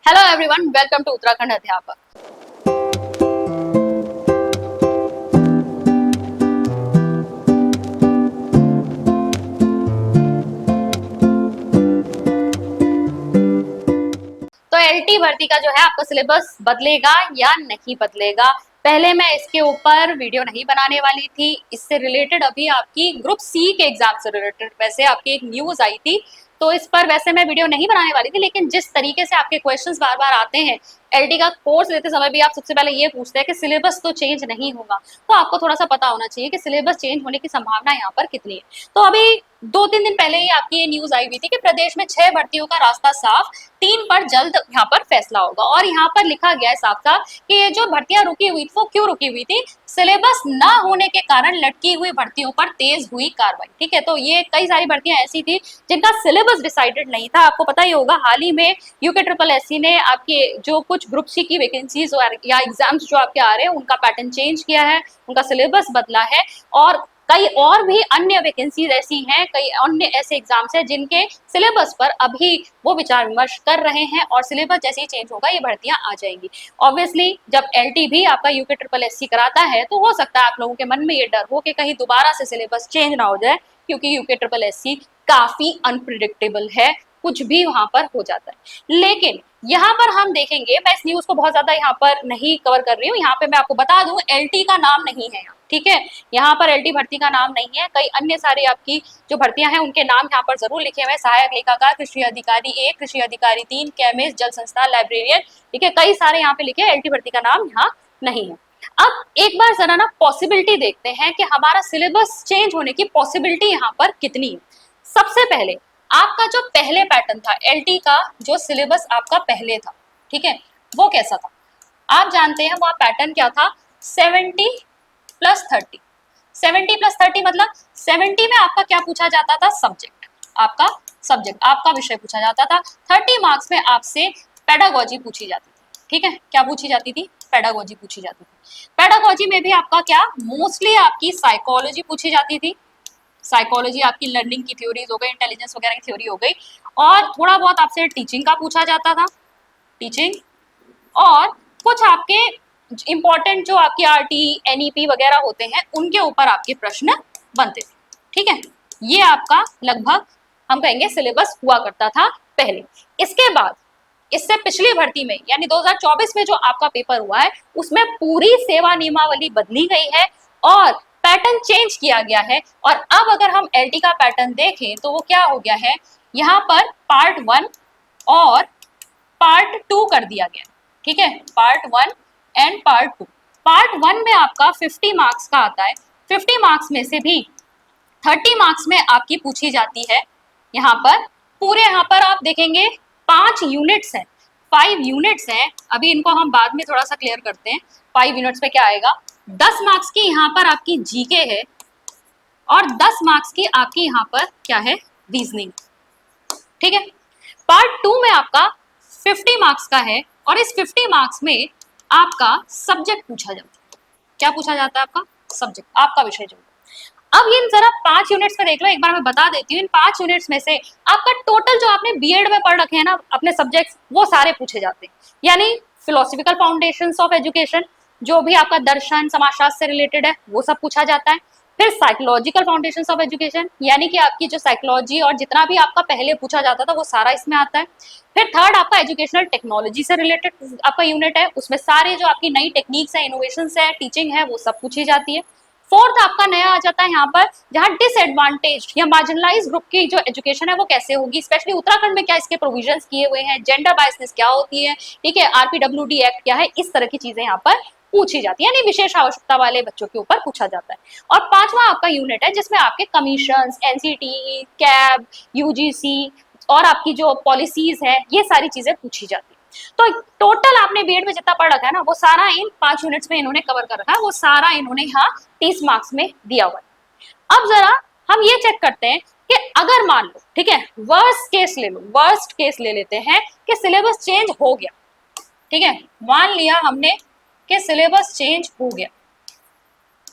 Hello everyone, welcome to Uttarakhand Adhyapak. तो LT भर्ती का जो है आपका सिलेबस बदलेगा या नहीं बदलेगा, पहले मैं इसके ऊपर वीडियो नहीं बनाने वाली थी। इससे रिलेटेड अभी आपकी ग्रुप सी के एग्जाम से रिलेटेड वैसे आपकी एक न्यूज आई थी, तो इस पर वैसे मैं वीडियो नहीं बनाने वाली थी। लेकिन जिस तरीके से आपके क्वेश्चंस बार बार आते हैं, एलटी का कोर्स लेते समय भी आप सबसे पहले ये पूछते हैं कि सिलेबस तो चेंज नहीं होगा, तो आपको थोड़ा सा पता होना चाहिए कि सिलेबस चेंज होने की संभावना यहाँ पर कितनी है। तो अभी 2-3 दिन पहले ही आपकी ये न्यूज आई हुई थी कि प्रदेश में 6 भर्तियों का रास्ता साफ, 3 पर जल्द यहाँ पर फैसला होगा। और यहाँ पर लिखा गया है साफ साफ कि ये जो भर्तियां रुकी हुई थी वो क्यों रुकी हुई थी, सिलेबस ना होने के कारण लटकी हुई भर्तियों पर तेज हुई कार्रवाई। ठीक है, तो ये कई सारी भर्तियां ऐसी थी जिनका सिलेबस डिसाइडेड नहीं था। आपको पता ही होगा, हाल ही में यूके ट्रिपल एससी ने आपके जो कुछ ग्रुप सी की वैकेंसीज या एग्जाम्स जो आपके आ रहे हैं उनका पैटर्न चेंज किया है, उनका सिलेबस बदला है। और कई और भी अन्य वैकेंसीज ऐसी हैं, कई अन्य ऐसे एग्जाम्स हैं जिनके सिलेबस पर अभी वो विचार विमर्श कर रहे हैं, और सिलेबस जैसे ही चेंज होगा ये भर्तियां आ जाएंगी। ऑब्वियसली जब एलटी भी आपका यूके ट्रिपल एससी कराता है तो हो सकता है आप लोगों के मन में ये डर हो कि कहीं दोबारा से सिलेबस चेंज ना हो जाए, क्योंकि यूके ट्रिपल एससी काफी अनप्रिडिक्टेबल है, कुछ भी वहां पर हो जाता है। लेकिन यहाँ पर हम देखेंगे, मैं इस न्यूज को बहुत ज्यादा यहाँ पर नहीं कवर कर रही हूँ, यहाँ पे मैं आपको बता दूं एलटी का नाम नहीं है यहाँ, ठीक है, यहाँ पर एलटी भर्ती का नाम नहीं है। कई अन्य सारे आपकी जो भर्तियां हैं उनके नाम यहाँ पर जरूर लिखे हुए हैं, सहायक लेखाकार, कृषि अधिकारी 1, कृषि अधिकारी 3, केमिस्ट, जल संस्थान, लाइब्रेरियन, ठीक है, कई सारे यहाँ पे लिखे हैं। एलटी भर्ती का नाम यहाँ नहीं है। अब एक बार जरा ना पॉसिबिलिटी देखते हैं कि हमारा सिलेबस चेंज होने की पॉसिबिलिटी यहाँ पर कितनी है। सबसे पहले आपका जो पहले पैटर्न था एलटी का, जो सिलेबस आपका पहले था, ठीक है, वो कैसा था आप जानते हैं। वो पैटर्न क्या था, 70+30। 70+30 मतलब 70 में आपका क्या पूछा जाता था, सब्जेक्ट, आपका विषय पूछा जाता था। 30 मार्क्स में आपसे पेडागोजी पूछी जाती थी। ठीक है, क्या पूछी जाती थी, पेडागोजी पूछी जाती थी। पेडागोजी में भी आपका क्या, मोस्टली आपकी साइकोलॉजी पूछी जाती थी। साइकोलॉजी आपकी लर्निंग की थ्योरीज हो गई, इंटेलिजेंस वगैरह की थ्योरी हो गई, और थोड़ा बहुत आपसे टीचिंग का पूछा जाता था, टीचिंग, और कुछ आपके इंपॉर्टेंट जो आपके आरटी एनईपी वगैरह होते हैं उनके ऊपर आपके प्रश्न बनते थे। ठीक है, ये आपका लगभग हम कहेंगे सिलेबस हुआ करता था पहले। इसके बाद इससे पिछली भर्ती में यानी 2024 में जो आपका पेपर हुआ है उसमें पूरी सेवा नियमावली बदली गई है और पैटर्न चेंज किया गया है। और अब अगर हम एलटी का पैटर्न देखें तो वो क्या हो गया है, यहाँ पर पार्ट 1 और पार्ट 2 कर दिया गया। ठीक है, पार्ट 1 एंड पार्ट 2। पार्ट 1 में आपका 50 मार्क्स का आता है, 50 मार्क्स में से भी 30 मार्क्स में आपकी पूछी जाती है। यहाँ पर पूरे यहाँ पर आप देखेंगे 5 यूनिट्स हैं, 5 यूनिट्स हैं। अभी इनको हम बाद में थोड़ा सा क्लियर करते हैं। 5 यूनिट्स में क्या आएगा, 10 मार्क्स की यहाँ पर आपकी जीके है और 10 मार्क्स की आपकी यहाँ पर क्या है, रीजनिंग। ठीक है, पार्ट 2 में आपका 50 मार्क्स का है और इस 50 मार्क्स में आपका सब्जेक्ट पूछा जाता है। क्या पूछा जाता है, आपका सब्जेक्ट, आपका विषय जो। अब इन जरा 5 यूनिट्स में देख लो, एक बार मैं बता देती हूँ। इन 5 यूनिट्स में से आपका टोटल जो आपने बीएड में पढ़ रखे हैं ना अपने सब्जेक्ट्स, वो सारे पूछे जाते हैं। यानी फिलोसफिकल फाउंडेशंस ऑफ एजुकेशन, जो भी आपका दर्शन समाजशास्त्र से रिलेटेड है वो सब पूछा जाता है। फिर साइकोलॉजिकल फाउंडेशंस ऑफ एजुकेशन, यानी कि आपकी जो साइकोलॉजी और जितना भी आपका पहले पूछा जाता था वो सारा इसमें आता है। फिर थर्ड आपका एजुकेशनल टेक्नोलॉजी से रिलेटेड आपका यूनिट है, उसमें सारे जो आपकी नई टेक्निक्स है, इनोवेशंस है, टीचिंग है, वो सब पूछी जाती है। फोर्थ आपका नया आ जाता है यहाँ पर, जहाँ डिसएडवांटेज या मार्जिनलाइज ग्रुप की जो एजुकेशन है वो कैसे होगी, स्पेशली उत्तराखंड में क्या इसके प्रोविजंस किए हुए हैं, जेंडर बायसनेस क्या होती है, ठीक है, आरपीडब्ल्यूडी एक्ट क्या है, इस तरह की चीजें यहाँ पर पूछी जाती है, यानी विशेष आवश्यकता वाले बच्चों के ऊपर पूछा जाता है। और पांचवा आपका यूनिट है जिसमें आपके कमीशन, एनसीटी, कैब, यूजीसी और आपकी जो पॉलिसीज है ये सारी चीजें पूछी जाती है। तो टोटल आपने बीएड में जितना पढ़ रखा है ना वो सारा इन 5 यूनिट्स में इन्होंने कवर कर रखा है, वो सारा इन्होंने यहाँ 30 मार्क्स में दिया हुआ है। अब जरा हम ये चेक करते हैं कि अगर मान लो, ठीक है, वर्स्ट केस ले लो, वर्स्ट केस ले लेते हैं कि सिलेबस चेंज हो गया। ठीक है, मान लिया हमने कि सिलेबस चेंज हो गया,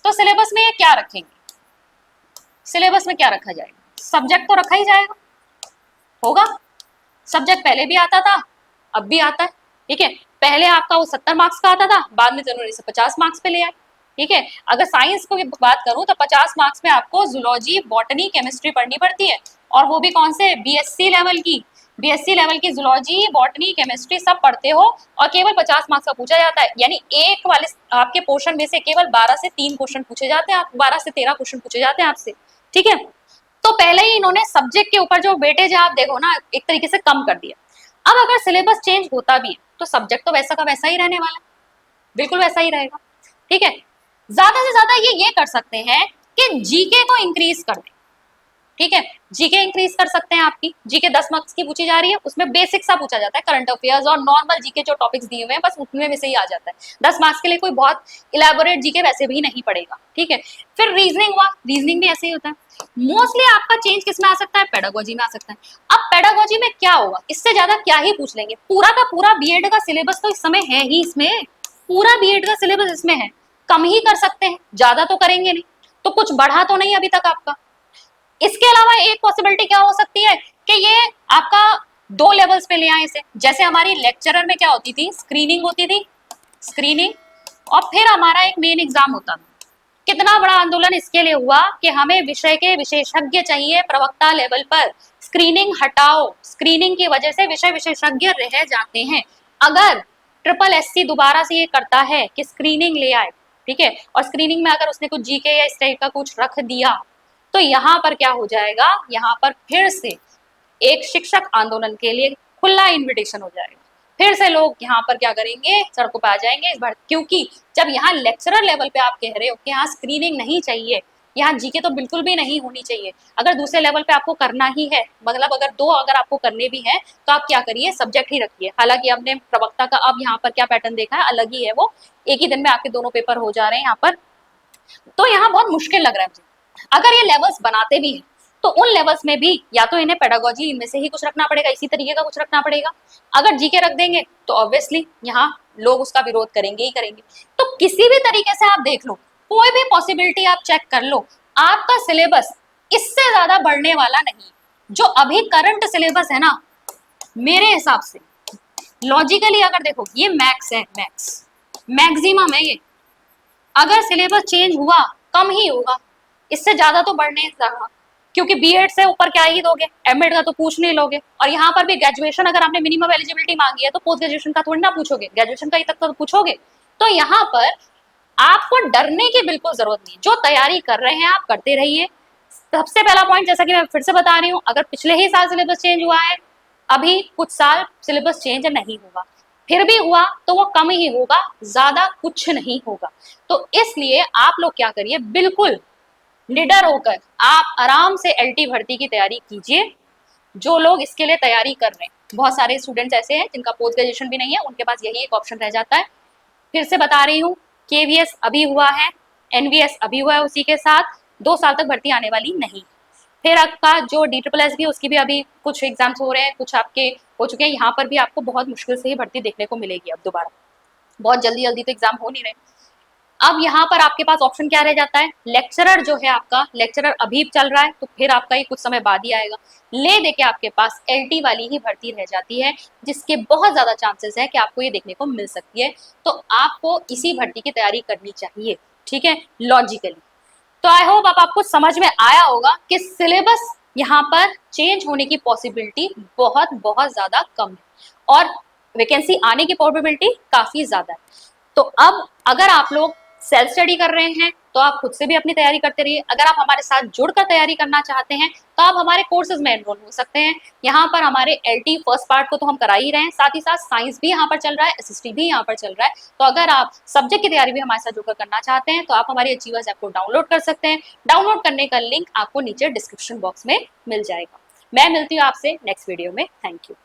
तो सिलेबस में ये क्या रखेंगे, सिलेबस में क्या रखा जाएगा, सब्जेक्ट तो रखा ही जाएगा, होगा। सब्जेक्ट पहले भी आता था अब भी आता है, ठीक है, पहले आपका वो 70 मार्क्स का आता था, बाद में जनवरी से 50 मार्क्स पे ले आए। ठीक है, अगर साइंस को बात करूं तो 50 मार्क्स में आपको जूलॉजी, बॉटनी, केमिस्ट्री पढ़नी पड़ती है, और वो भी कौन से, बीएससी लेवल की। बीएससी लेवल की जूलॉजी, बॉटनी, केमिस्ट्री सब पढ़ते हो, और केवल 50 मार्क्स का पूछा जाता है, यानी एक वाले आपके पोर्शन में से केवल 12 से 3 क्वेश्चन पूछे जाते हैं, 12 से 13 क्वेश्चन पूछे जाते हैं आपसे। ठीक है, तो पहले ही इन्होंने सब्जेक्ट के ऊपर जो वेटेज है आप देखो ना, एक तरीके से कम कर दिया। अब अगर सिलेबस चेंज होता भी है तो सब्जेक्ट तो वैसा का वैसा ही रहने वाला है, बिल्कुल वैसा ही रहेगा। ठीक है, ज्यादा से ज्यादा ये कर सकते हैं कि जीके को इंक्रीज कर दें। ठीक है, जीके इंक्रीज कर सकते हैं। आपकी जीके 10 मार्क्स की पूछी जा रही है, उसमें बेसिक सा पूछा जाता है, करंट अफेयर्स और नॉर्मल जीके जो टॉपिक्स दिए हुए हैं बस उतने में से ही आ जाता है। 10 मार्क्स के लिए कोई बहुत इलेबोरेट जीके वैसे भी नहीं पड़ेगा। ठीक है, फिर रीजनिंग हुआ, रीजनिंग भी ऐसे ही होता है। मोस्टली आपका चेंज किस में आ सकता है, पेडागोजी में आ सकता है। अब पेडागोजी में क्या होगा, इससे ज्यादा क्या ही पूछ लेंगे, पूरा का पूरा बीएड का सिलेबस तो इस समय है ही, इसमें पूरा बीएड का सिलेबस इसमें है, कम ही कर सकते हैं, ज्यादा तो करेंगे नहीं, तो कुछ बढ़ा तो नहीं अभी तक आपका। इसके अलावा एक पॉसिबिलिटी क्या हो सकती है कि ये आपका 2 लेवल्स पे ले आए इसे, जैसे हमारी लेक्चरर में क्या होती थी, स्क्रीनिंग होती थी, स्क्रीनिंग, और फिर हमारा एक मेन एग्जाम होता था। कितना बड़ा आंदोलन इसके लिए हुआ कि हमें विषय के विशेषज्ञ चाहिए प्रवक्ता लेवल पर, स्क्रीनिंग हटाओ, स्क्रीनिंग की वजह से विषय विशेषज्ञ रह जाते हैं। अगर ट्रिपल एससी दोबारा से ये करता है कि स्क्रीनिंग ले आए, ठीक है, और स्क्रीनिंग में अगर उसने कुछ जीके या इस टाइप का कुछ रख दिया, तो यहाँ पर क्या हो जाएगा, यहाँ पर फिर से एक शिक्षक आंदोलन के लिए खुला इनविटेशन हो जाएगा। फिर से लोग यहाँ पर क्या करेंगे, सड़कों पर आ जाएंगे इस बार, क्योंकि जब यहाँ लेक्चरर लेवल पे आप कह रहे हो कि यहाँ स्क्रीनिंग नहीं चाहिए, यहाँ जीके तो बिल्कुल भी नहीं होनी चाहिए, अगर दूसरे लेवल पे आपको करना ही है, मतलब अगर 2 अगर आपको करने भी है तो आप क्या करिए, सब्जेक्ट ही रखिए। हालांकि आपने प्रवक्ता का अब यहाँ पर क्या पैटर्न देखा है, अलग ही है, वो एक ही दिन में आपके दोनों पेपर हो जा रहे हैं यहाँ पर, तो यहाँ बहुत मुश्किल लग रहा है मुझे। अगर ये लेवल्स बनाते भी हैं तो उन लेवल्स में भी या तो इन्हें पेडागोजी इनमें से ही कुछ रखना पड़ेगा, इसी तरीके का कुछ रखना पड़ेगा। अगर जीके रख देंगे तो ऑब्वियसली यहाँ लोग उसका विरोध करेंगे ही करेंगे। तो किसी भी तरीके से आप देख लो, कोई भी पॉसिबिलिटी आप चेक कर लो, आपका सिलेबस इससे ज्यादा बढ़ने वाला नहीं। जो अभी करंट सिलेबस है ना, मेरे हिसाब से लॉजिकली अगर देखो, ये मैक्स है, मैक्स मैक्सिमम है ये, अगर सिलेबस चेंज हुआ कम ही होगा, इससे ज्यादा तो बढ़ने रहा, क्योंकि बीएड से ऊपर क्या ही दोगे, एमएड का तो पूछ नहीं लोगे, और यहाँ पर भी ग्रेजुएशन अगर आपने मिनिमम एलिजिबिलिटी मांगी है तो पोस्ट ग्रेजुएशन का थोड़ी ना पूछोगे, ग्रेजुएशन का ही तक तो पूछोगे। तो यहाँ पर आपको डरने की बिल्कुल जरूरत नहीं, जो तैयारी कर रहे हैं आप करते रहिए। सबसे पहला पॉइंट, जैसा कि मैं फिर से बता रही हूँ, अगर पिछले ही साल सिलेबस चेंज हुआ है, अभी कुछ साल सिलेबस चेंज नहीं होगा, फिर भी हुआ तो वो कम ही होगा, ज्यादा कुछ नहीं होगा। तो इसलिए आप लोग क्या करिए, बिल्कुल निडर होकर आप आराम से एलटी भर्ती की तैयारी कीजिए। जो लोग इसके लिए तैयारी कर रहे हैं, बहुत सारे स्टूडेंट्स ऐसे हैं जिनका पोस्ट ग्रेजुएशन भी नहीं है, उनके पास यही एक ऑप्शन रह जाता है। फिर से बता रही हूँ, केवीएस अभी हुआ है, एनवीएस अभी हुआ है, उसी के साथ 2 साल तक भर्ती आने वाली नहीं। फिर आपका जो DSSS भी, उसकी भी अभी कुछ एग्जाम्स हो रहे हैं, कुछ आपके हो चुके हैं, यहाँ पर भी आपको बहुत मुश्किल से ही भर्ती देखने को मिलेगी अब दोबारा, बहुत जल्दी जल्दी तो एग्जाम हो नहीं रहे। अब यहाँ पर आपके पास ऑप्शन क्या रह जाता है, लेक्चरर जो है आपका, लेक्चरर अभी चल रहा है तो फिर आपका ये कुछ समय बाद ही आएगा, ले दे के आपके पास एलटी वाली ही भर्ती रह जाती है, जिसके बहुत ज्यादा चांसेस है कि आपको ये देखने को मिल सकती है। तो आपको इसी भर्ती की तैयारी करनी चाहिए, ठीक है, लॉजिकली। तो आई होप अब आपको समझ में आया होगा कि सिलेबस यहाँ पर चेंज होने की पॉसिबिलिटी बहुत बहुत ज्यादा कम है, और वैकेंसी आने की प्रोबेबिलिटी काफी ज्यादा है। तो अब अगर आप लोग सेल्फ स्टडी कर रहे हैं तो आप खुद से भी अपनी तैयारी करते रहिए। अगर आप हमारे साथ जुड़कर तैयारी करना चाहते हैं तो आप हमारे कोर्सेज में एनरोल हो सकते हैं। यहाँ पर हमारे एलटी फर्स्ट पार्ट को तो हम करा ही रहे हैं, साथ ही साथ साइंस भी यहाँ पर चल रहा है, एसएसटी भी यहाँ पर चल रहा है। तो अगर आप सब्जेक्ट की तैयारी भी हमारे साथ जुड़कर करना चाहते हैं तो आप हमारी अचीवर्स ऐप को डाउनलोड कर सकते हैं। डाउनलोड करने का लिंक आपको नीचे डिस्क्रिप्शन बॉक्स में मिल जाएगा। मैं मिलती हूँ आपसे नेक्स्ट वीडियो में। Thank you.